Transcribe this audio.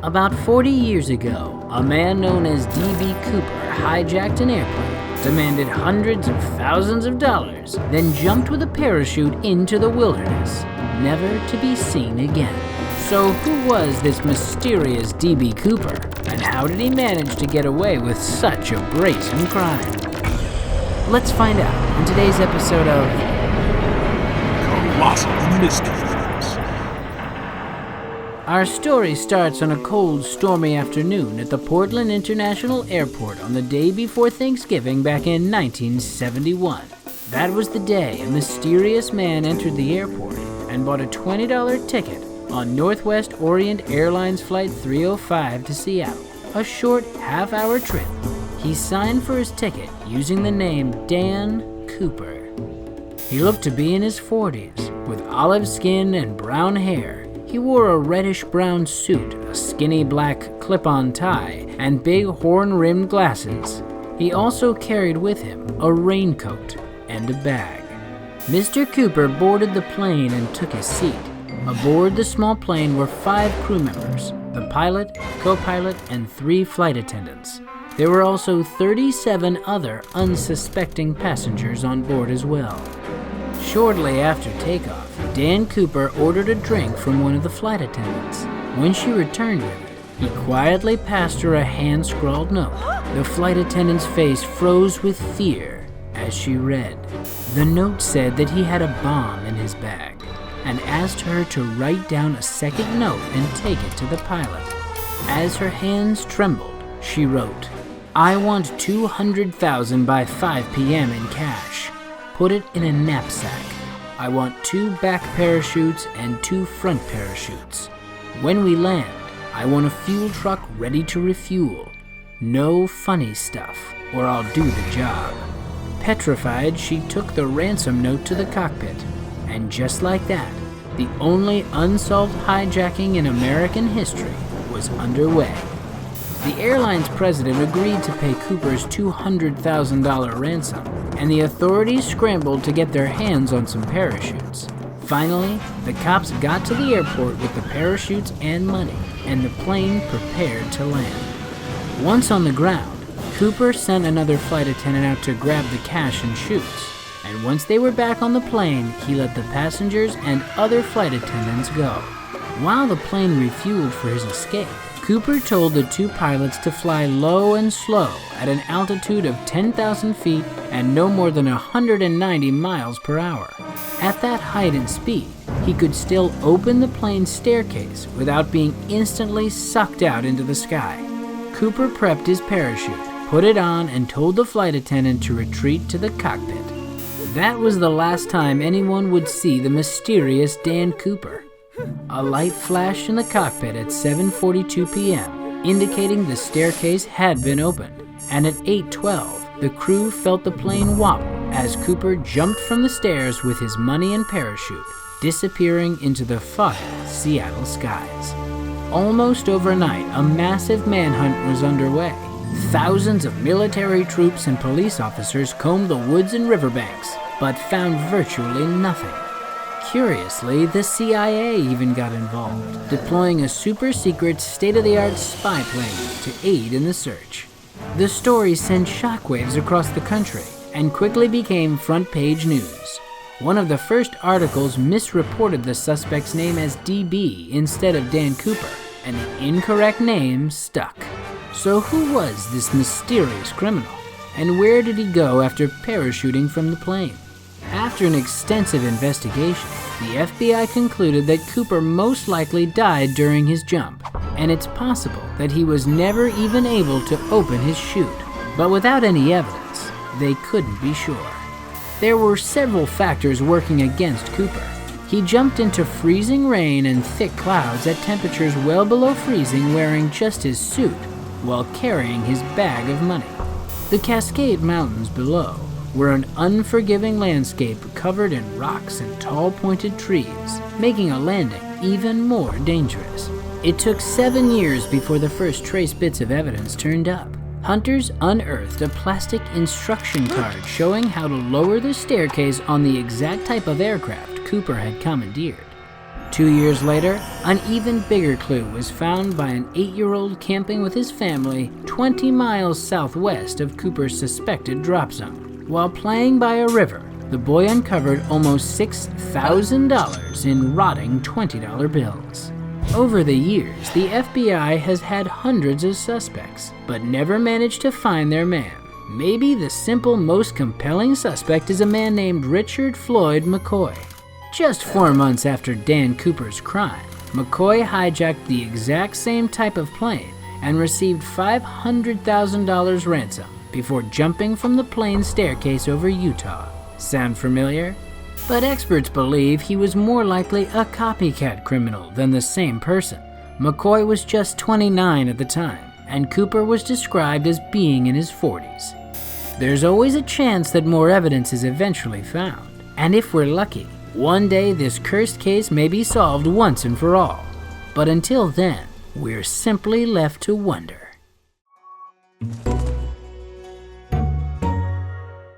About 40 years ago, a man known as D.B. Cooper hijacked an airplane, demanded hundreds of thousands of dollars, then jumped with a parachute into the wilderness, never to be seen again. So who was this mysterious D.B. Cooper, and how did he manage to get away with such a brazen crime? Let's find out in today's episode of Colossal Mysteries. Our story starts on a cold, stormy afternoon at the Portland International Airport on the day before Thanksgiving back in 1971. That was the day a mysterious man entered the airport and bought a $20 ticket on Northwest Orient Airlines Flight 305 to Seattle, a short half-hour trip. He signed for his ticket using the name Dan Cooper. He looked to be in his 40s, with olive skin and brown hair. He wore a reddish-brown suit, a skinny black clip-on tie, and big horn-rimmed glasses. He also carried with him a raincoat and a bag. Mr. Cooper boarded the plane and took his seat. Aboard the small plane were 5 crew members, the pilot, co-pilot, and 3 flight attendants. There were also 37 other unsuspecting passengers on board as well. Shortly after takeoff, Dan Cooper ordered a drink from one of the flight attendants. When she returned with it, he quietly passed her a hand-scrawled note. The flight attendant's face froze with fear as she read. The note said that he had a bomb in his bag and asked her to write down a second note and take it to the pilot. As her hands trembled, she wrote, "I want $200,000 by 5 p.m. in cash. Put it in a knapsack. I want 2 back parachutes and 2 front parachutes. When we land, I want a fuel truck ready to refuel. No funny stuff, or I'll do the job." Petrified, she took the ransom note to the cockpit, and just like that, the only unsolved hijacking in American history was underway. The airline's president agreed to pay Cooper's $200,000 ransom, and the authorities scrambled to get their hands on some parachutes. Finally, the cops got to the airport with the parachutes and money, and the plane prepared to land. Once on the ground, Cooper sent another flight attendant out to grab the cash and chutes, and once they were back on the plane, he let the passengers and other flight attendants go. While the plane refueled for his escape, Cooper told the 2 pilots to fly low and slow at an altitude of 10,000 feet and no more than 190 miles per hour. At that height and speed, he could still open the plane's staircase without being instantly sucked out into the sky. Cooper prepped his parachute, put it on, and told the flight attendant to retreat to the cockpit. That was the last time anyone would see the mysterious Dan Cooper. A light flashed in the cockpit at 7:42 p.m., indicating the staircase had been opened, and at 8:12, the crew felt the plane wobble as Cooper jumped from the stairs with his money and parachute, disappearing into the foggy Seattle skies. Almost overnight, a massive manhunt was underway. Thousands of military troops and police officers combed the woods and riverbanks, but found virtually nothing. Curiously, the CIA even got involved, deploying a super-secret, state-of-the-art spy plane to aid in the search. The story sent shockwaves across the country and quickly became front-page news. One of the first articles misreported the suspect's name as DB instead of Dan Cooper, and the incorrect name stuck. So who was this mysterious criminal, and where did he go after parachuting from the plane? After an extensive investigation, the FBI concluded that Cooper most likely died during his jump, and it's possible that he was never even able to open his chute. But without any evidence, they couldn't be sure. There were several factors working against Cooper. He jumped into freezing rain and thick clouds at temperatures well below freezing wearing just his suit, while carrying his bag of money. The Cascade Mountains below were an unforgiving landscape covered in rocks and tall pointed trees, making a landing even more dangerous. It took 7 years before the first trace bits of evidence turned up. Hunters unearthed a plastic instruction card showing how to lower the staircase on the exact type of aircraft Cooper had commandeered. 2 years later, an even bigger clue was found by an 8-year-old camping with his family 20 miles southwest of Cooper's suspected drop zone. While playing by a river, the boy uncovered almost $6,000 in rotting $20 bills. Over the years, the FBI has had hundreds of suspects, but never managed to find their man. Maybe the simple, most compelling suspect is a man named Richard Floyd McCoy. Just 4 months after Dan Cooper's crime, McCoy hijacked the exact same type of plane and received $500,000 ransom before jumping from the plane's staircase over Utah. Sound familiar? But experts believe he was more likely a copycat criminal than the same person. McCoy was just 29 at the time, and Cooper was described as being in his 40s. There's always a chance that more evidence is eventually found, and if we're lucky, one day this cursed case may be solved once and for all. But until then, we're simply left to wonder.